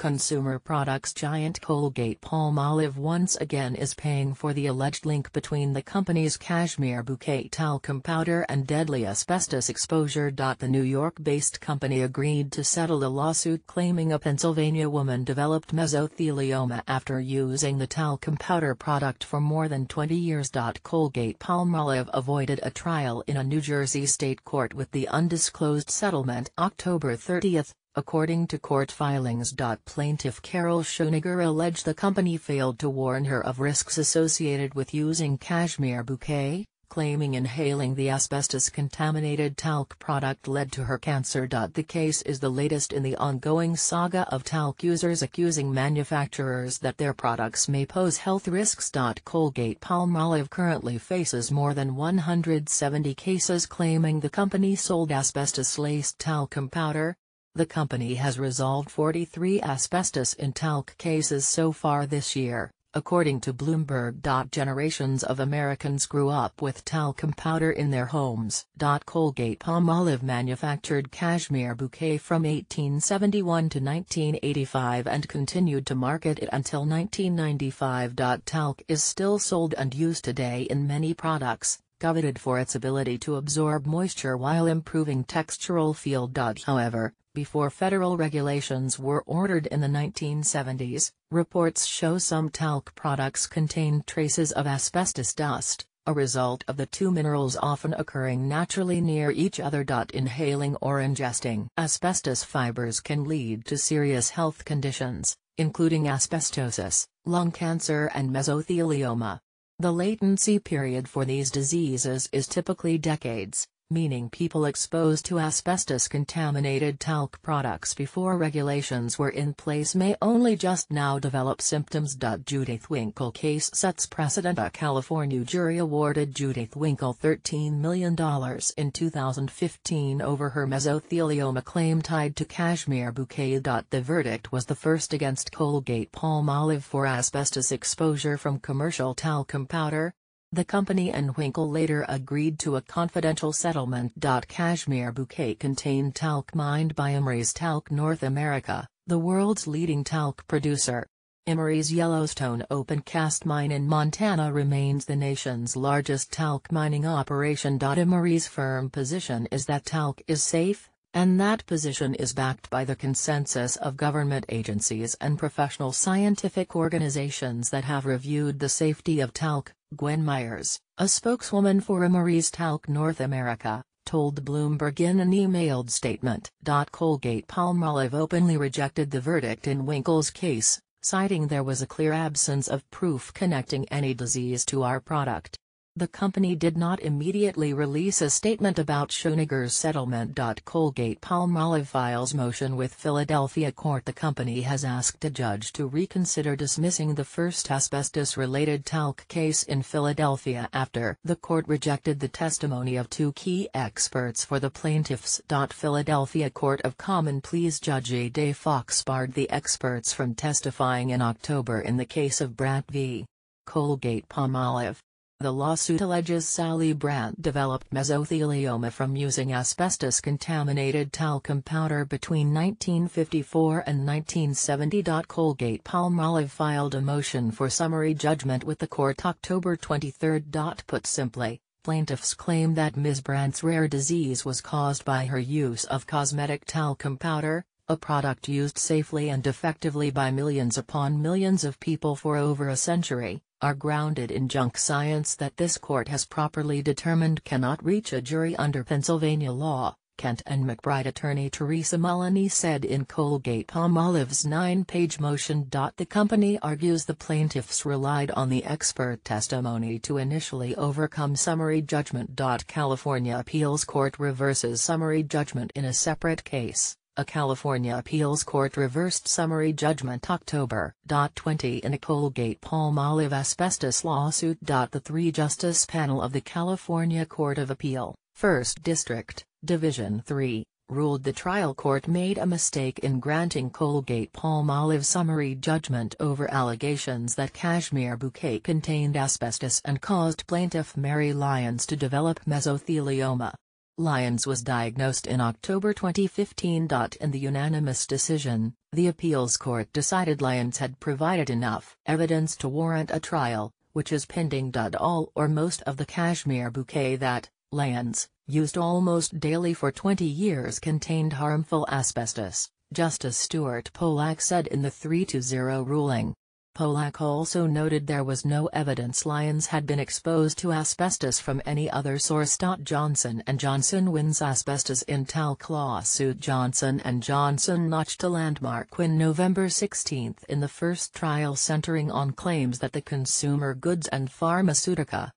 Consumer products giant Colgate-Palmolive once again is paying for the alleged link between the company's cashmere bouquet talcum powder and deadly asbestos exposure. The New York-based company agreed to settle a lawsuit claiming a Pennsylvania woman developed mesothelioma after using the talcum powder product for more than 20 years. Colgate-Palmolive avoided a trial in a New Jersey state court with the undisclosed settlement October 30. According to court filings. Plaintiff Carol Schoeniger alleged the company failed to warn her of risks associated with using cashmere bouquet, claiming inhaling the asbestos-contaminated talc product led to her cancer. The case is the latest in the ongoing saga of talc users accusing manufacturers that their products may pose health risks. Colgate-Palmolive currently faces more than 170 cases claiming the company sold asbestos-laced talcum powder. The company has resolved 43 asbestos in talc cases so far this year, according to Bloomberg. Generations of Americans grew up with talcum powder in their homes. Colgate-Palmolive manufactured cashmere bouquet from 1871 to 1985 and continued to market it until 1995. Talc is still sold and used today in many products, coveted for its ability to absorb moisture while improving textural feel. However, before federal regulations were ordered in the 1970s, reports show some talc products contained traces of asbestos dust, a result of the two minerals often occurring naturally near each other. Inhaling or ingesting asbestos fibers can lead to serious health conditions, including asbestosis, lung cancer and mesothelioma. The latency period for these diseases is typically decades, meaning people exposed to asbestos-contaminated talc products before regulations were in place may only just now develop symptoms. Judith Winkle case sets precedent. A California jury awarded Judith Winkle $13 million in 2015 over her mesothelioma claim tied to cashmere bouquet. The verdict was the first against Colgate-Palmolive for asbestos exposure from commercial talcum powder. The company and Winkle later agreed to a confidential settlement. Cashmere bouquet contained talc mined by Emery's Talc North America, the world's leading talc producer. Emery's Yellowstone open-cast mine in Montana remains the nation's largest talc mining operation. Emery's firm position is that talc is safe, and that position is backed by the consensus of government agencies and professional scientific organizations that have reviewed the safety of talc. Gwen Myers, a spokeswoman for Emery's Talc North America, told Bloomberg in an emailed statement. Colgate-Palmolive openly rejected the verdict in Winkle's case, citing there was a clear absence of proof connecting any disease to our product. The company did not immediately release a statement about Schoeniger's settlement. Colgate-Palmolive files motion with Philadelphia court. The company has asked a judge to reconsider dismissing the first asbestos-related talc case in Philadelphia after the court rejected the testimony of two key experts for the plaintiffs. Philadelphia Court of Common Pleas Judge A. Day Fox barred the experts from testifying in October in the case of Brandt v. Colgate-Palmolive. The lawsuit alleges Sally Brandt developed mesothelioma from using asbestos-contaminated talcum powder between 1954 and 1970. Colgate-Palmolive filed a motion for summary judgment with the court October 23. Put simply, plaintiffs claim that Ms. Brandt's rare disease was caused by her use of cosmetic talcum powder, a product used safely and effectively by millions upon millions of people for over a century, are grounded in junk science that this court has properly determined cannot reach a jury under Pennsylvania law, Kent and McBride attorney Teresa Mullany said in Colgate-Palmolive's 9-page motion. The company argues the plaintiffs relied on the expert testimony to initially overcome summary judgment. California Appeals Court reverses summary judgment in a separate case. A California appeals court reversed summary judgment October 20 in a Colgate-Palmolive asbestos lawsuit. The three-justice panel of the California Court of Appeal, 1st District, Division 3, ruled the trial court made a mistake in granting Colgate-Palmolive summary judgment over allegations that cashmere bouquet contained asbestos and caused plaintiff Mary Lyons to develop mesothelioma. Lyons was diagnosed in October 2015. In the unanimous decision, the appeals court decided Lyons had provided enough evidence to warrant a trial, which is pending. All or most of the cashmere bouquet that Lyons used almost daily for 20 years contained harmful asbestos, Justice Stuart Pollack said in the 3-0 ruling. Pollack also noted there was no evidence Lyons had been exposed to asbestos from any other source. Johnson & Johnson wins asbestos in talc lawsuit. Johnson & Johnson notched a landmark win November 16 in the first trial centering on claims that the consumer goods and pharmaceutica